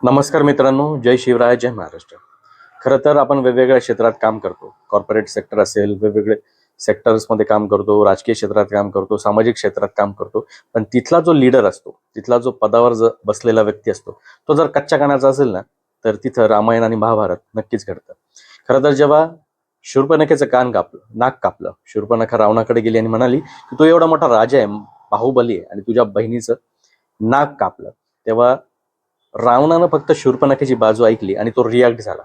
नमस्कार मित्रांनो, जय शिवराय, जय महाराष्ट्र. खरं तर आपण वेगवेगळ्या क्षेत्रात काम करतो. कॉर्पोरेट सेक्टर असेल, वेगवेगळे सेक्टर्समध्ये काम करतो, राजकीय क्षेत्रात काम करतो, सामाजिक क्षेत्रात काम करतो. पण तिथला जो लीडर असतो, तिथला जो पदावर बसलेला व्यक्ती असतो, तो जर कच्च्या कानाचा असेल ना, तर तिथं रामायण आणि महाभारत नक्कीच घडतं. खरं तर जेव्हा शूर्पणखेचं नाक कापलं, शूर्पणखा रावणाकडे गेली आणि म्हणाली की तो एवढा मोठा राजा आहे, बाहुबली आहे, आणि तुझ्या बहिणीचं नाक कापलं, तेव्हा रावणानं फक्त शूर्पणखेची बाजू ऐकली आणि तो रिॲक्ट झाला.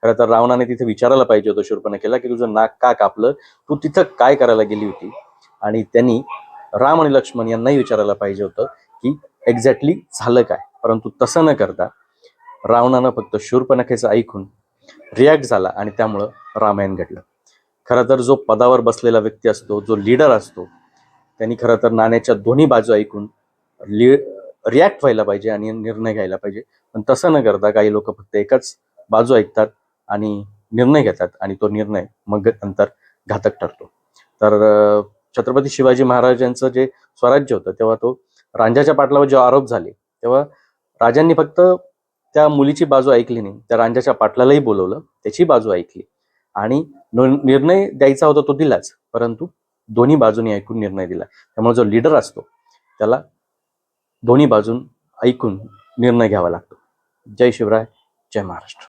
खरं तर रावणाने तिथे विचारायला पाहिजे होतं शूर्पणखेला की तुझं नाक का कापलं, तू तिथं काय करायला गेली होती. आणि त्यांनी राम आणि लक्ष्मण यांनाही विचारायला पाहिजे होतं की एक्झॅक्टली झालं काय. परंतु तसं न करता रावणानं फक्त शूर्पणखेचं ऐकून रिॲक्ट झाला आणि त्यामुळं रामायण घडलं. खरं तर जो पदावर बसलेला व्यक्ती असतो, जो लीडर असतो, त्यांनी खरं तर नाण्याच्या दोन्ही बाजू ऐकून रिॲक्ट व्हायला पाहिजे आणि निर्णय घ्यायला पाहिजे. पण तसं न करता काही लोक फक्त एकच बाजू ऐकतात आणि निर्णय घेतात, आणि तो निर्णय मग नंतर घातक ठरतो. तर छत्रपती शिवाजी महाराजांचं जे स्वराज्य होतं, तेव्हा तो रांझ्याच्या पाटलावर जेव्हा आरोप झाले, तेव्हा राजांनी फक्त त्या मुलीची बाजू ऐकली नाही, त्या रांझ्याच्या पाटलालाही बोलवलं, त्याची बाजू ऐकली आणि निर्णय द्यायचा होता तो दिलाच, परंतु दोन्ही बाजूनी ऐकून निर्णय दिला. त्यामुळे जो लीडर असतो त्याला दोन्ही बाजून ऐकून निर्णय घ्यावा लागतो. जय शिवराय, जय महाराष्ट्र.